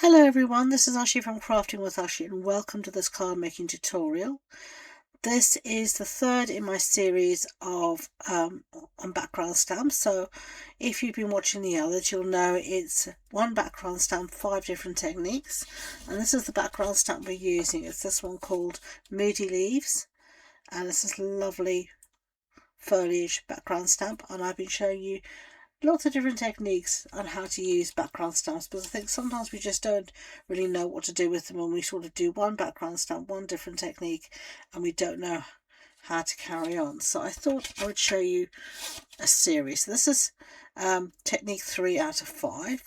Hello everyone, this is Ashee from Crafting with Ashee and welcome to this card making tutorial. This is the third in my series of on background stamps. So if you've been watching the others, you'll know it's one background stamp, 5 different techniques. And this is the background stamp we're using. It's this one called Moody Leaves. And it's this lovely foliage background stamp. And I've been showing you lots of different techniques on how to use background stamps, because I think sometimes we just don't really know what to do with them when we sort of do one background stamp, one different technique, and we don't know how to carry on. So I thought I would show you a series. So this is technique 3 out of 5.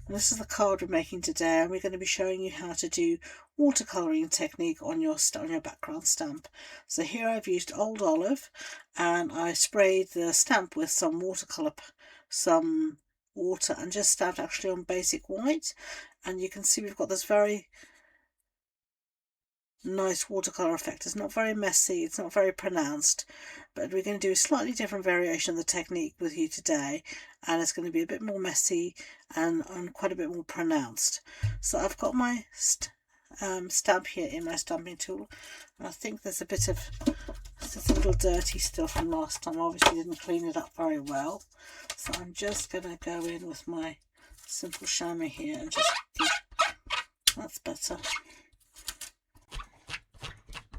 And this is the card we're making today, and we're going to be showing you how to do watercolouring technique on your background stamp. So here I've used Old Olive, and I sprayed the stamp with some some water, and just stamped actually on basic white. And you can see we've got this very nice watercolour effect. It's not very messy, it's not very pronounced, but we're going to do a slightly different variation of the technique with you today, and it's going to be a bit more messy and quite a bit more pronounced. So I've got my stamp here in my stamping tool, and I think there's a bit of, it's a little dirty still from last time. Obviously didn't clean it up very well, so I'm just going to go in with my simple chamois here and just that's better.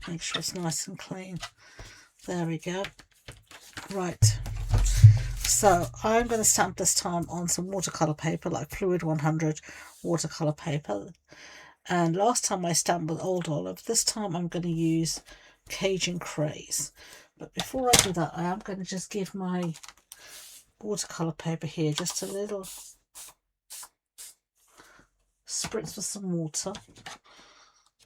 Make sure it's nice and clean. There we go. Right, so I'm going to stamp this time on some watercolour paper, like Fluid 100 watercolour paper. And last time I stamped with Old Olive. This time I'm going to use Cajun Craze. But before I do that, I am going to just give my watercolour paper here just a little spritz with some water.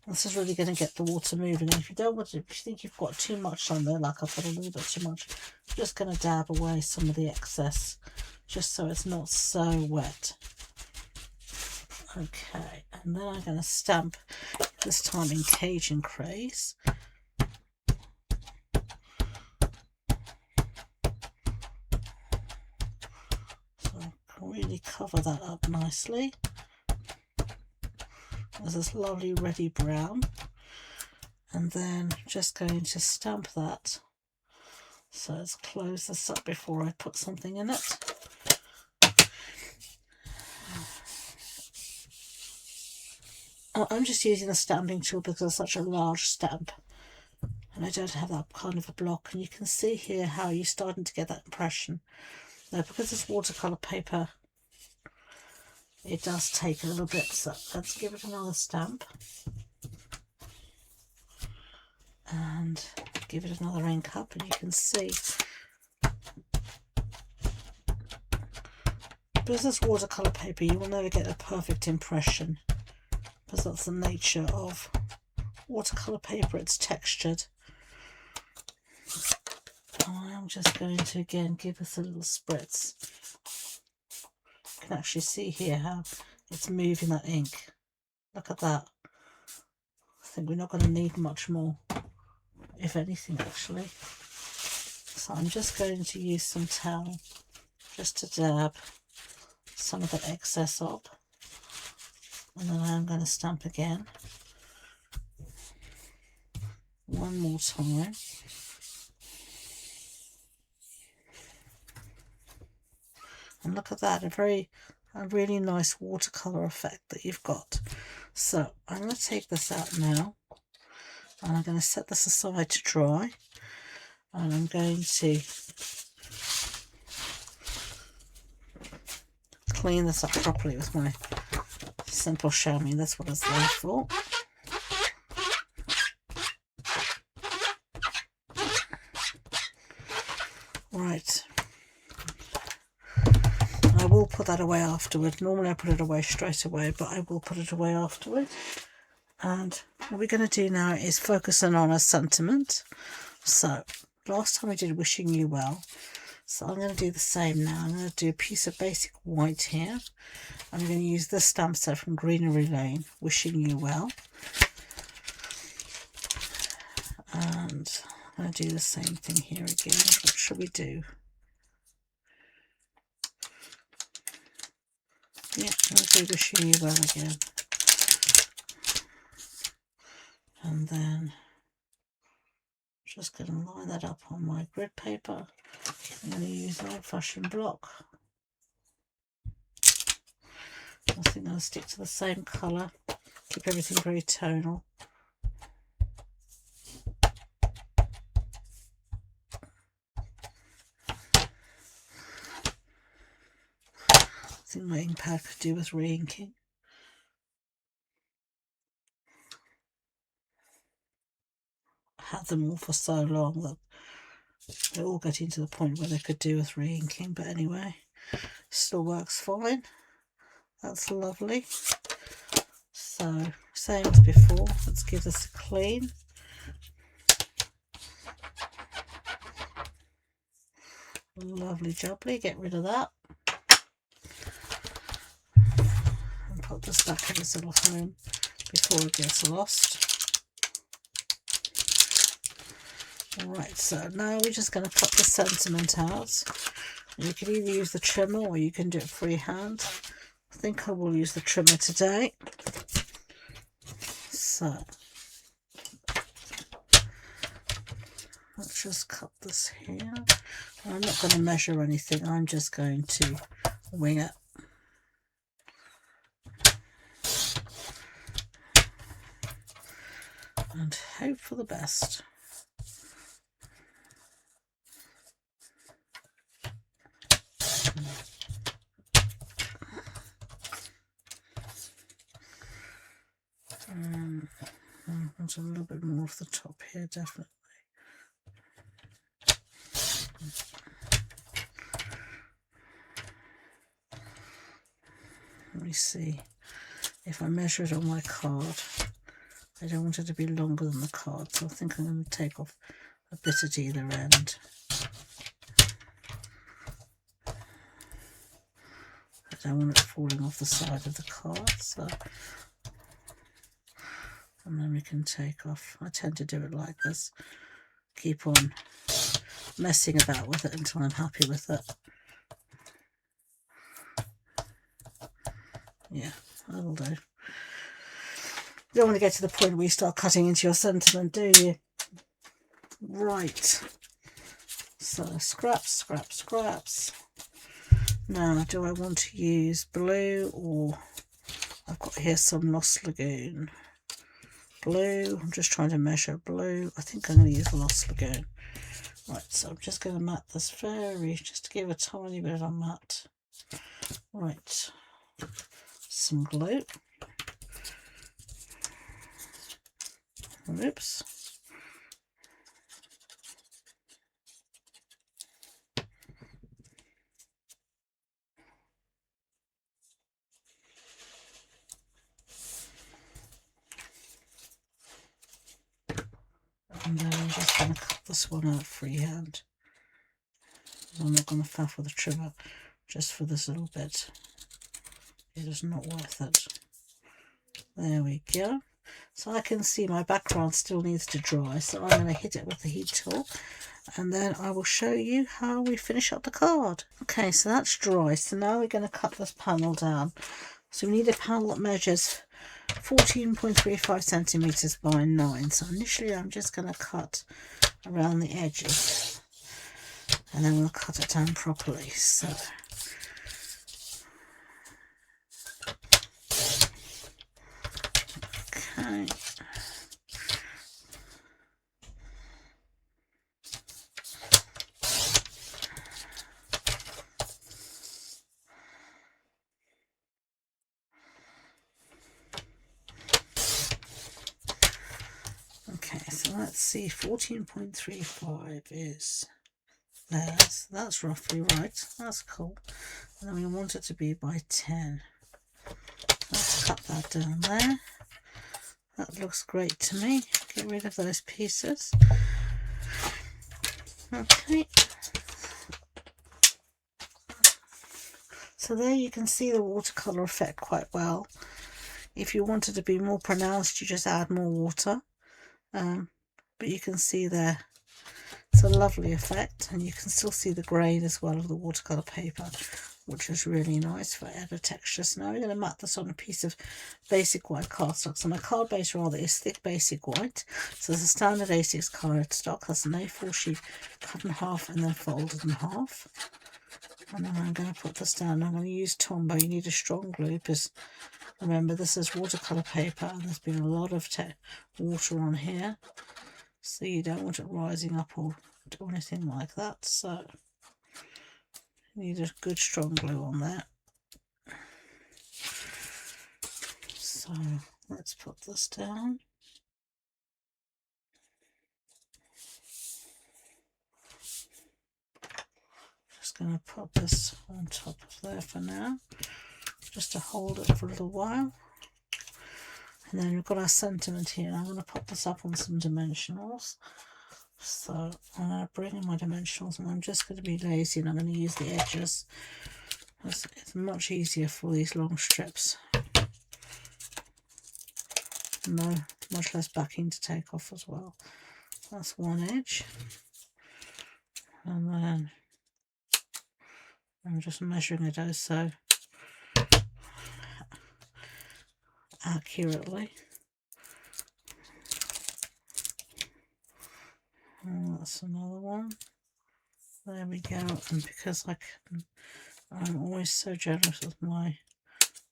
This is really going to get the water moving. And if you don't want to, if you think you've got too much on there, like I've got a little bit too much, I'm just going to dab away some of the excess, just so it's not so wet. Okay, and then I'm going to stamp this time in Cajun Craze. So I can really cover that up nicely. There's this lovely reddy brown, and then just going to stamp that. So let's close this up before I put something in it. I'm just using a stamping tool because it's such a large stamp and I don't have that kind of a block, and you can see here how you're starting to get that impression. Now, because it's watercolour paper, it does take a little bit, so let's give it another stamp and give it another ink up, and you can see because it's watercolour paper, you will never get a perfect impression, because that's the nature of watercolour paper, it's textured. I'm just going to again give us a little spritz. You can actually see here how it's moving that ink. Look at that. I think we're not going to need much more, if anything, actually. So I'm just going to use some towel just to dab some of the excess up, and then I'm going to stamp again one more time. And look at that, a really nice watercolour effect that you've got. So I'm going to take this out now, and I'm going to set this aside to dry, and I'm going to clean this up properly with my simple chamois. That's what it's there for. Right, I will put that away afterward. Normally I put it away straight away, but I will put it away afterward. And what we're going to do now is focusing on a sentiment. So last time we did Wishing You Well, so I'm going to do the same now. I'm going to do a piece of basic white here. I'm going to use this stamp set from Greenery Lane, Wishing You Well. And I'm going to do the same thing here again. What should we do? Yeah, I'm going to do Wishing You Well again. And then just going to line that up on my grid paper. I'm going to use an old-fashioned block. I think I'm going to stick to the same colour, keep everything very tonal. I think my ink pad could do with re-inking. I had them all for so long that they're all getting to the point where they could do with re-inking, but anyway, still works fine. That's lovely. So, same as before, let's give this a clean. Lovely jubbly, get rid of that. And put this back in its little home before it gets lost. Alright, so now we're just going to cut the sentiment out. You can either use the trimmer or you can do it freehand. I think I will use the trimmer today. So, let's just cut this here. I'm not going to measure anything, I'm just going to wing it. And hope for the best. There's a little bit more off the top here, definitely. Let me see. If I measure it on my card, I don't want it to be longer than the card, so I think I'm going to take off a bit at either end. I don't want it falling off the side of the card, so... And then we can take off. I tend to do it like this. Keep on messing about with it until I'm happy with it. Yeah, that'll do. You don't want to get to the point where you start cutting into your sentiment, do you? Right. So scraps, scraps, scraps. Now, do I want to use blue, or I've got here some Lost Lagoon. Blue, I'm just trying to measure blue. I think I'm going to use Lost Lagoon. Right, so I'm just going to mat this just to give a tiny bit of a mat. Right, some glue. Oops. And then I'm just going to cut this one out freehand. I'm not going to faff with the trimmer just for this little bit. It is not worth it. There we go. So I can see my background still needs to dry, so I'm going to hit it with the heat tool, and then I will show you how we finish up the card. Okay, so that's dry. So now we're going to cut this panel down. So we need a panel that measures 14.35 centimeters by 9. So initially I'm just going to cut around the edges, and then we'll cut it down properly. So okay. Okay, so let's see, 14.35 is there, so that's roughly right, that's cool. And then we want it to be by 10. Let's cut that down there. That looks great to me. Get rid of those pieces. Okay. So there you can see the watercolour effect quite well. If you want it to be more pronounced, you just add more water. But you can see there, it's a lovely effect, and you can still see the grain as well of the watercolour paper. which is really nice for added texture. So now we're going to mat this on a piece of basic white cardstock. So my card base rather is thick basic white. So there's a standard A6 cardstock. That's an A4 sheet cut in half and then folded in half. And then I'm going to put this down. I'm going to use Tombow. You need a strong glue because remember this is watercolour paper and there's been a lot of water on here. So you don't want it rising up or do anything like that. So you need a good strong glue on there. So let's put this down. Just going to put this on top of there for now, just to hold it for a little while. And then we've got our sentiment here. I'm going to pop this up on some dimensionals. So I'm going to bring in my dimensionals and I'm just going to be lazy and I'm going to use the edges. It's much easier for these long strips. No, much less backing to take off as well. That's one edge. And then I'm just measuring it out so accurately. And that's another one. There we go. And because I'm always so generous with my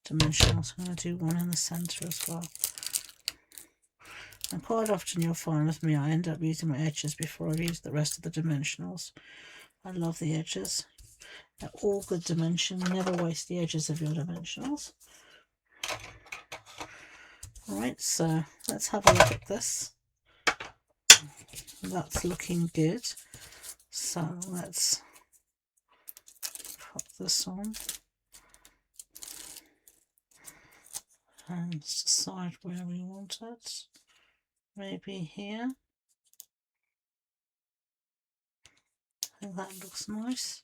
dimensionals, I'm going to do one in the centre as well. And quite often you'll find with me I end up using my edges before I've used the rest of the dimensionals. I love the edges. They're all good dimension. Never waste the edges of your dimensionals. Alright, so let's have a look at this. That's looking good. So let's put this on and decide where we want it. Maybe here. I think that looks nice.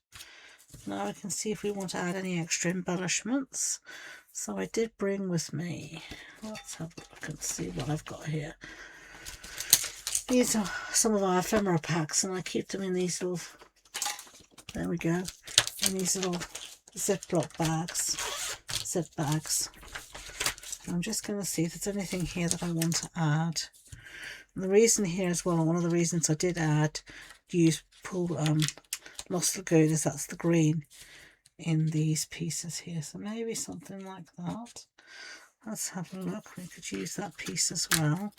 Now we can see if we want to add any extra embellishments. So I did bring with me, let's have a look and see what I've got here. These are some of our ephemera packs and I keep them in these little, there we go, in these little Ziploc bags, zip bags. I'm just going to see if there's anything here that I want to add. And the reason here as well, one of the reasons I did use Lost Lagoon is that's the green in these pieces here. So maybe something like that. Let's have a look. We could use that piece as well.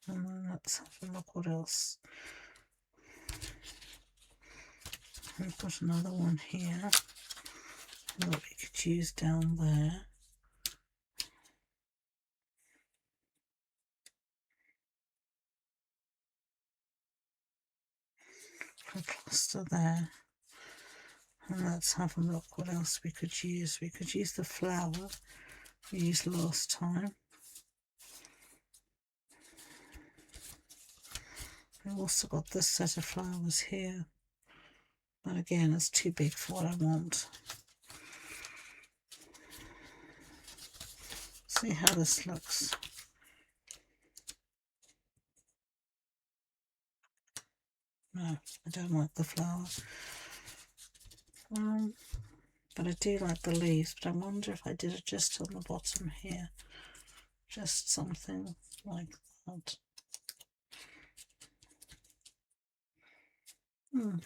And then let's have a look what else. We've got another one here that we could use down there. A cluster there. And let's have a look what else we could use. We could use the flower we used last time. We've also got this set of flowers here. But again, it's too big for what I want. See how this looks. No, I don't like the flower. But I do like the leaves, but I wonder if I did it just on the bottom here. Just something like that.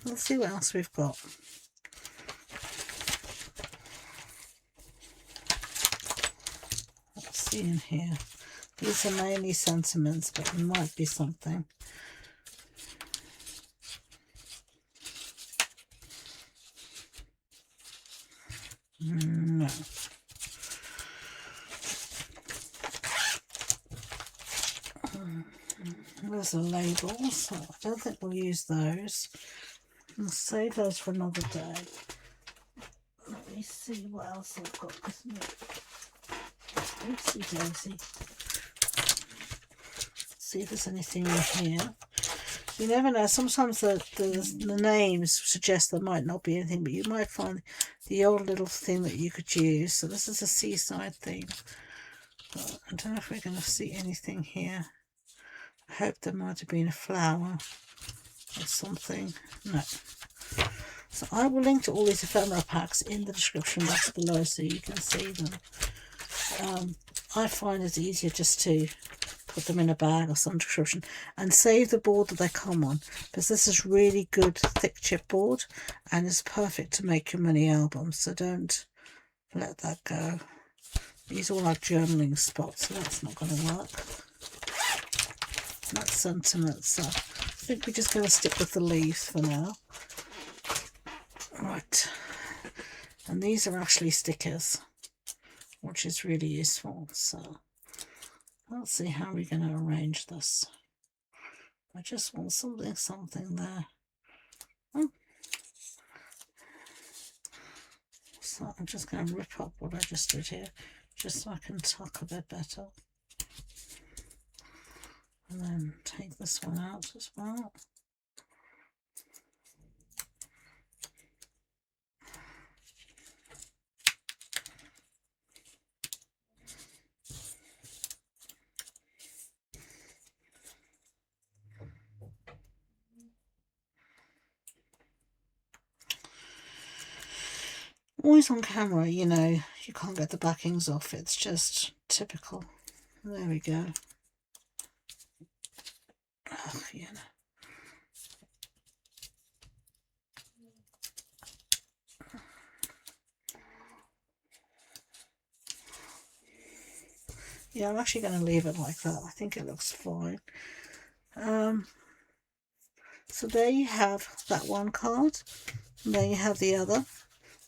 Let's see what else we've got. Let's see in here. These are mainly sentiments, but there might be something. No. There's a label, so I don't think we'll use those. We'll save those for another day. Let me see what else I've got. Oopsie daisy. See if there's anything in here. You never know. Sometimes the names suggest there might not be anything, but you might find the old little thing that you could use. So this is a seaside theme. But I don't know if we're going to see anything here. I hope there might have been a flower or something. No. So I will link to all these ephemera packs in the description box below so you can see them. I find it's easier just to put them in a bag or some description and save the board that they come on, because this is really good thick chipboard and it's perfect to make your mini albums, so don't let that go. These are all like journaling spots, so that's not going to work. That's sentiment, so I think we're just going to stick with the leaves for now. Right, and these are actually stickers, which is really useful, so let's see how we're going to arrange this. I just want something there. So I'm just going to rip up what I just did here, just so I can tuck a bit better. And then take this one out as well. Always on camera, you know, you can't get the backings off. It's just typical. There we go. Oh, you know. Yeah, I'm actually going to leave it like that. I think it looks fine. So there you have that one card. And there you have the other.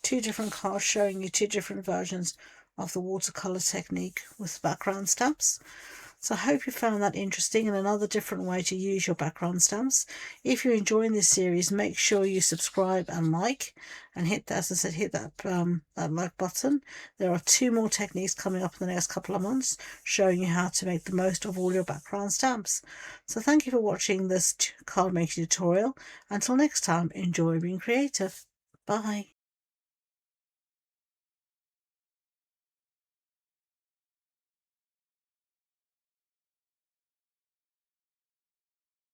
Two different cards showing you two different versions of the watercolor technique with background stamps. So I hope you found that interesting and another different way to use your background stamps. If you're enjoying this series, make sure you subscribe and like, and hit that, as I said, hit that that like button. There are 2 more techniques coming up in the next couple of months showing you how to make the most of all your background stamps. So thank you for watching this card making tutorial. Until next time, enjoy being creative. Bye.